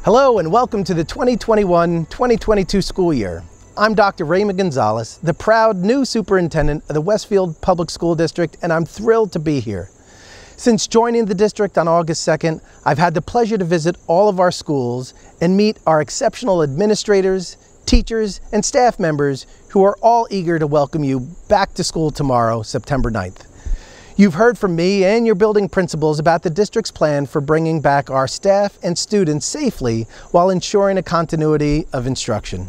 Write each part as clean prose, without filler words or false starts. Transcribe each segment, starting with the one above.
Hello and welcome to the 2021-2022 school year. I'm Dr. Raymond González, the proud new superintendent of the Westfield Public School District, and I'm thrilled to be here. Since joining the district on August 2nd, I've had the pleasure to visit all of our schools and meet our exceptional administrators, teachers, and staff members who are all eager to welcome you back to school tomorrow, September 9th. You've heard from me and your building principals about the district's plan for bringing back our staff and students safely while ensuring a continuity of instruction.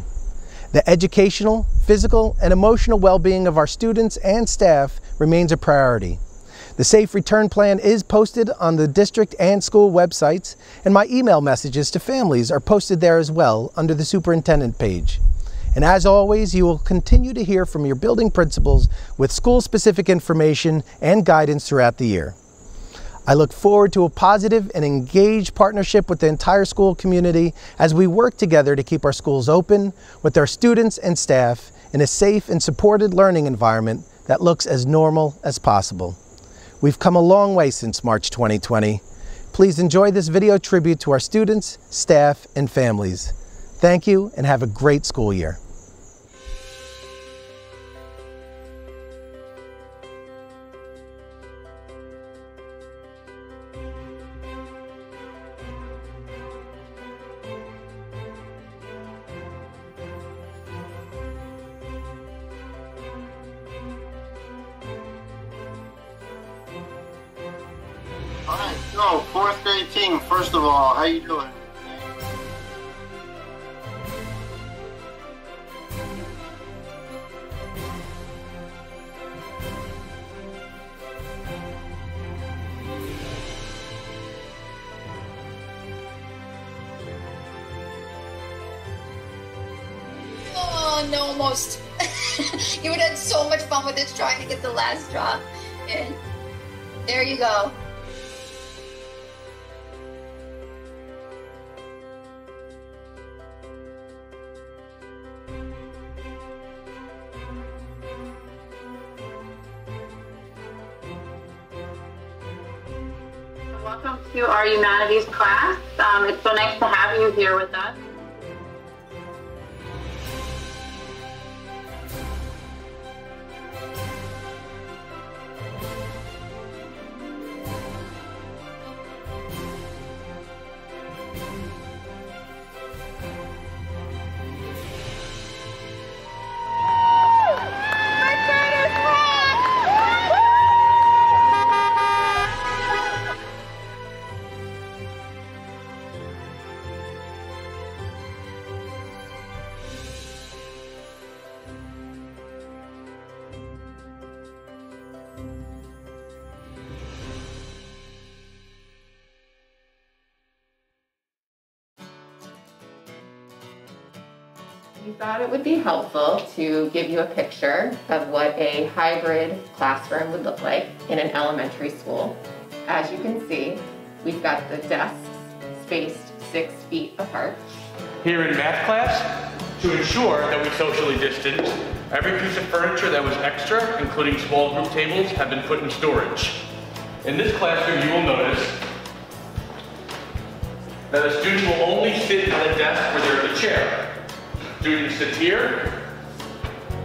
The educational, physical, and emotional well-being of our students and staff remains a priority. The Safe Return Plan is posted on the district and school websites, and my email messages to families are posted there as well under the Superintendent page. And as always, you will continue to hear from your building principals with school-specific information and guidance throughout the year. I look forward to a positive and engaged partnership with the entire school community as we work together to keep our schools open with our students and staff in a safe and supported learning environment that looks as normal as possible. We've come a long way since March 2020. Please enjoy this video tribute to our students, staff, and families. Thank you and have a great school year. All right, so fourth grade team, first of all, how you doing? Oh, no, almost. You would have had so much fun with this trying to get the last drop. And there you go. Welcome to our humanities class. It's so nice to have you here with us. We thought it would be helpful to give you a picture of what a hybrid classroom would look like in an elementary school. As you can see, we've got the desks spaced 6 feet apart. Here in math class, to ensure that we socially distance, every piece of furniture that was extra, including small group tables, have been put in storage. In this classroom, you will notice that a student will only sit at a desk where there is a chair. Students sit here,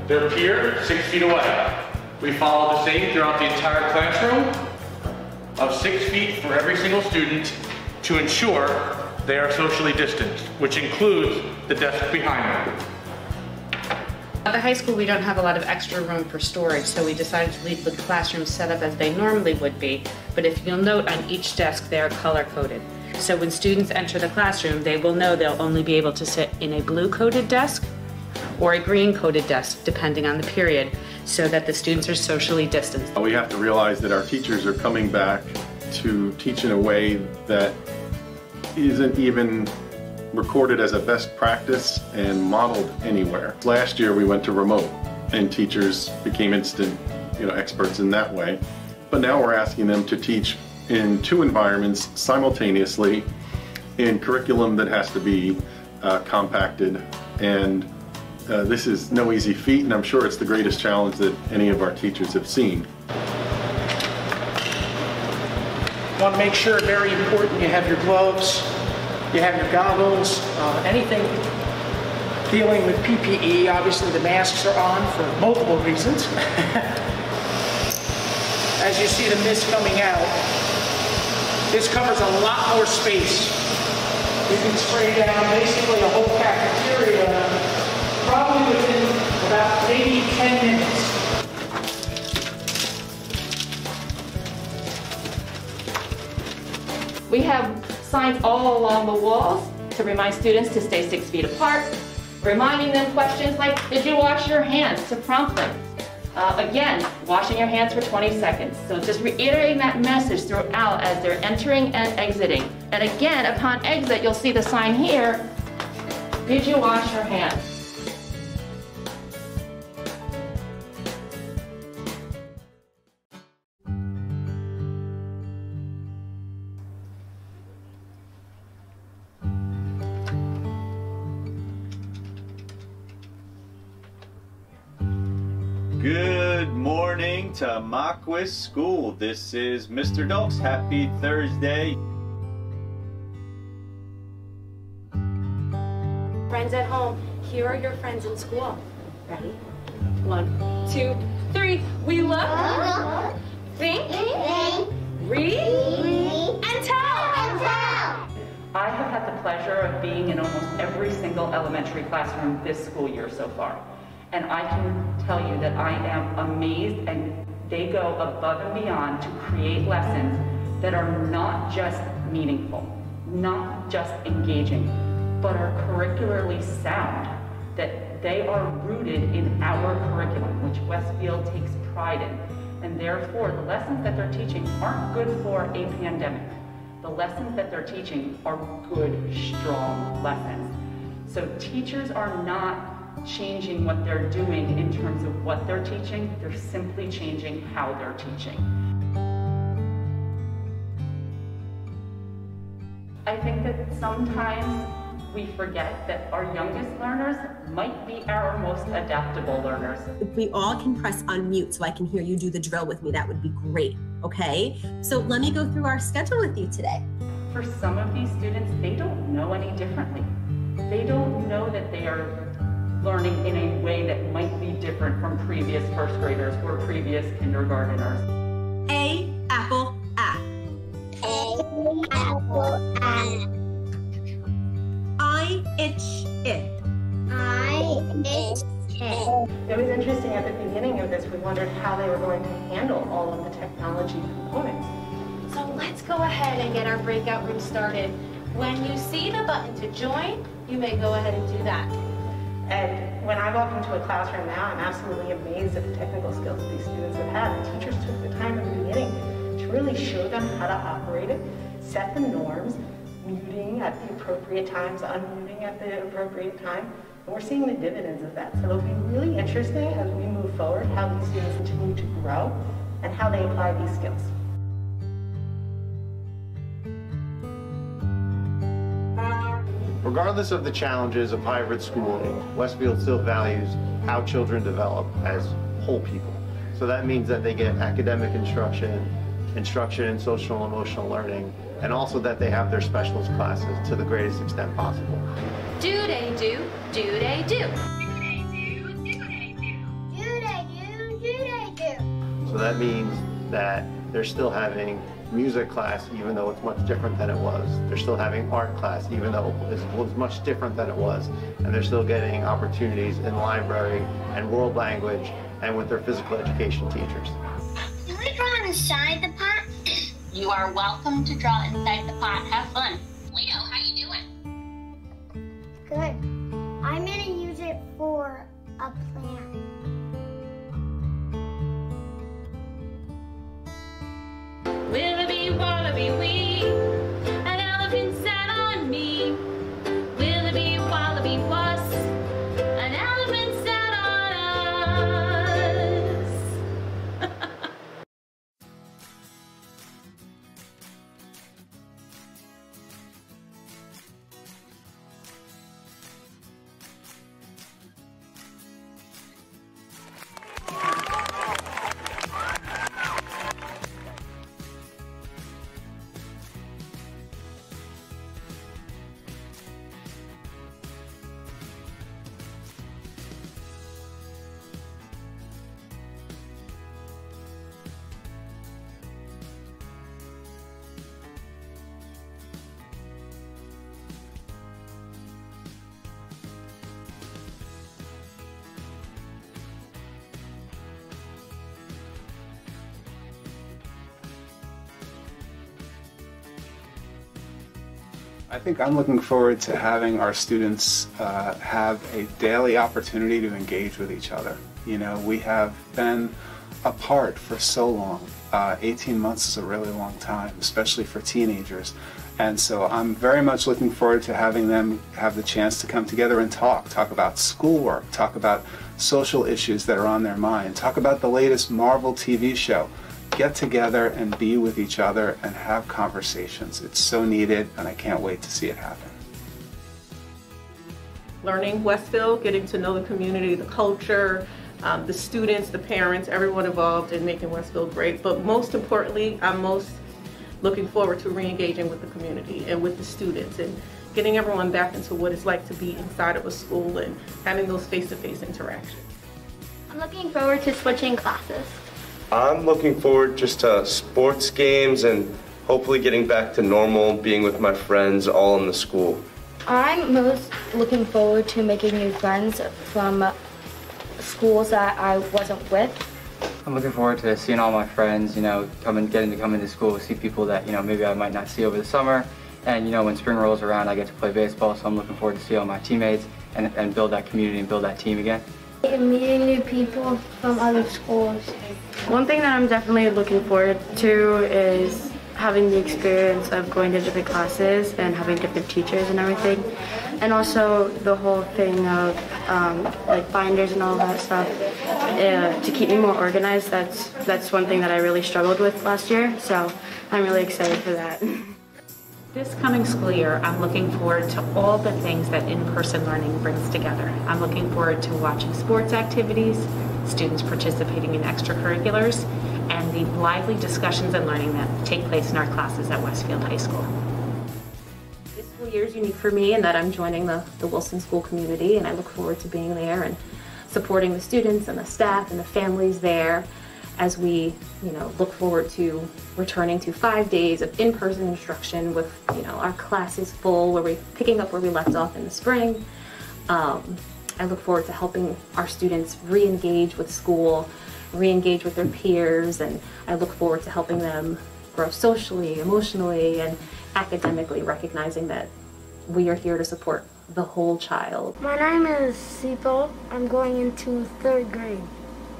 they're here, 6 feet away. We follow the same throughout the entire classroom of 6 feet for every single student to ensure they are socially distanced, which includes the desk behind them. At the high school, we don't have a lot of extra room for storage, so we decided to leave the classrooms set up as they normally would be. But if you'll note, on each desk, they are color-coded. So when students enter the classroom, they will know they'll only be able to sit in a blue-coded desk or a green-coded desk, depending on the period, so that the students are socially distanced. We have to realize that our teachers are coming back to teach in a way that isn't even recorded as a best practice and modeled anywhere. Last year we went to remote and teachers became instant experts in that way. But now we're asking them to teach in 2 environments simultaneously in curriculum that has to be compacted, and this is no easy feat, and I'm sure it's the greatest challenge that any of our teachers have seen. You want to make sure, very important, you have your gloves, You have your goggles, anything dealing with PPE. Obviously the masks are on for multiple reasons. As you see the mist coming out, this covers a lot more space. You can spray down basically a whole cafeteria probably within about maybe 10 minutes. We have signs all along the walls to remind students to stay 6 feet apart, reminding them questions like, did you wash your hands, to prompt them. Again, washing your hands for 20 seconds. So just reiterating that message throughout as they're entering and exiting. And again, upon exit, you'll see the sign here, did you wash your hands? Good morning to Mockwis School. This is Mr. Dulks. Happy Thursday. Friends at home, here are your friends in school. Ready? 1, 2, 3. We look, think, read, and tell. I have had the pleasure of being in almost every single elementary classroom this school year so far. And I can tell you that I am amazed, and they go above and beyond to create lessons that are not just meaningful, not just engaging, but are curricularly sound, that they are rooted in our curriculum, which Westfield takes pride in. And therefore, the lessons that they're teaching aren't good for a pandemic. The lessons that they're teaching are good, strong lessons. So teachers are not changing what they're doing in terms of what they're teaching, they're simply changing how they're teaching. I think that sometimes we forget that our youngest learners might be our most adaptable learners. If we all can press unmute so I can hear you do the drill with me, that would be great, okay? So let me go through our schedule with you today. For some of these students, they don't know any differently. They don't know that they are learning in a way that might be different from previous first graders or previous kindergarteners. A, apple, A. A, apple, A. I, itch, it. I, itch, it. It was interesting at the beginning of this, we wondered how they were going to handle all of the technology components. So let's go ahead and get our breakout room started. When you see the button to join, you may go ahead and do that. And when I walk into a classroom now, I'm absolutely amazed at the technical skills that these students have had. The teachers took the time at the beginning to really show them how to operate it, set the norms, muting at the appropriate times, unmuting at the appropriate time. And we're seeing the dividends of that. So it'll be really interesting as we move forward how these students continue to grow and how they apply these skills. Regardless of the challenges of hybrid schooling, Westfield still values how children develop as whole people. So that means that they get academic instruction, instruction in social and emotional learning, and also that they have their specialist classes to the greatest extent possible. Do they do? Do they do? So that means that they're still having music class, even though it's much different than it was. They're still having art class, even though it was much different than it was. And they're still getting opportunities in library and world language and with their physical education teachers. Can we draw inside the pot? You are welcome to draw inside the pot. Have fun. Leo, how you doing? Good. I'm gonna use it for a plant. Willoughby, wallaby, wee, an elephant sat on me. Willoughby, wallaby, was, an elephant sat on us. I think I'm looking forward to having our students have a daily opportunity to engage with each other. You know, we have been apart for so long. 18 months is a really long time, especially for teenagers. And so I'm very much looking forward to having them have the chance to come together and talk about schoolwork, talk about social issues that are on their mind, talk about the latest Marvel TV show. Get together and be with each other and have conversations. It's so needed, and I can't wait to see it happen. Learning Westfield, getting to know the community, the culture, the students, the parents, everyone involved in making Westfield great. But most importantly, I'm most looking forward to re-engaging with the community and with the students and getting everyone back into what it's like to be inside of a school and having those face-to-face interactions. I'm looking forward to switching classes. I'm looking forward just to sports games and hopefully getting back to normal, being with my friends all in the school. I'm most looking forward to making new friends from schools that I wasn't with. I'm looking forward to seeing all my friends, you know, getting to come into school, see people that, you know, maybe I might not see over the summer. And, you know, when spring rolls around, I get to play baseball, so I'm looking forward to see all my teammates and build that community and build that team again. Meeting new people from other schools. One thing that I'm definitely looking forward to is having the experience of going to different classes and having different teachers and everything. And also the whole thing of like binders and all that stuff to keep me more organized. That's one thing that I really struggled with last year, so I'm really excited for that. This coming school year, I'm looking forward to all the things that in-person learning brings together. I'm looking forward to watching sports activities, students participating in extracurriculars, and the lively discussions and learning that take place in our classes at Westfield High School. This school year is unique for me in that I'm joining the Wilson School community, and I look forward to being there and supporting the students and the staff and the families there as we, you know, look forward to returning to 5 days of in-person instruction with, you know, our classes full, where we're picking up where we left off in the spring. I look forward to helping our students re-engage with school, re-engage with their peers, and I look forward to helping them grow socially, emotionally, and academically, recognizing that we are here to support the whole child. My name is Sipo. I'm going into 3rd grade.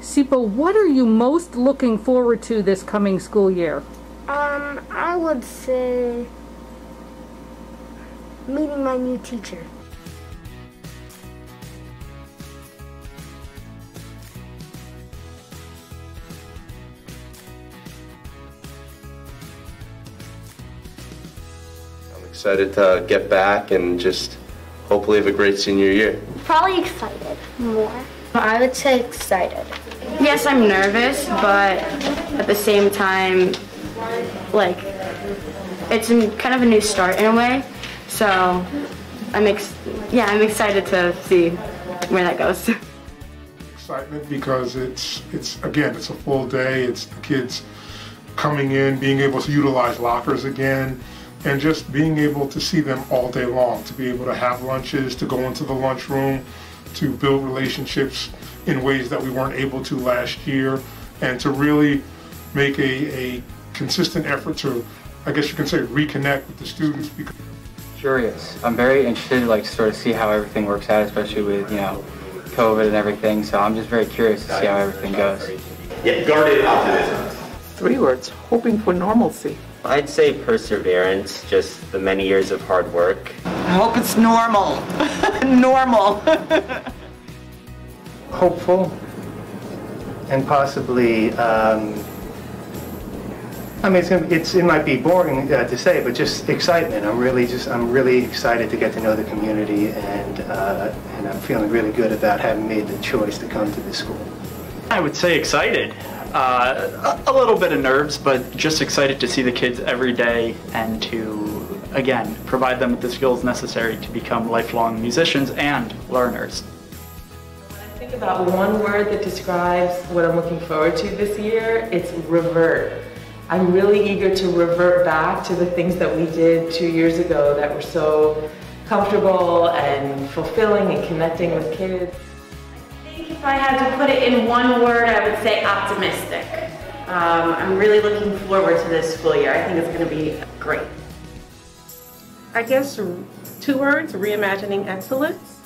Sipo, what are you most looking forward to this coming school year? I would say meeting my new teacher. I'm excited to get back and just hopefully have a great senior year. Probably excited more. I would say excited. Yes, I'm nervous, but at the same time, like, it's kind of a new start in a way. So I'm excited to see where that goes. Excitement because it's a full day. It's the kids coming in, being able to utilize lockers again, and just being able to see them all day long, to be able to have lunches, to go into the lunchroom, to build relationships in ways that we weren't able to last year, and to really make a consistent effort to, I guess you can say, reconnect with the students. Curious. I'm very interested, like, to sort of see how everything works out, especially with, you know, COVID and everything. So I'm just very curious to see how everything goes. Get guarded optimism. 3 words: hoping for normalcy. I'd say perseverance, just the many years of hard work. I hope it's normal. Normal. Hopeful, and possibly, I mean, it might be boring to say, but just excitement. I'm really excited to get to know the community, and I'm feeling really good about having made the choice to come to this school. I would say excited. A little bit of nerves, but just excited to see the kids every day and to, again, provide them with the skills necessary to become lifelong musicians and learners. When I think about one word that describes what I'm looking forward to this year, it's revert. I'm really eager to revert back to the things that we did 2 years ago that were so comfortable and fulfilling and connecting with kids. I think if I had to put it in one word, I would say optimistic. I'm really looking forward to this school year. I think it's going to be great. I guess 2 words, reimagining excellence.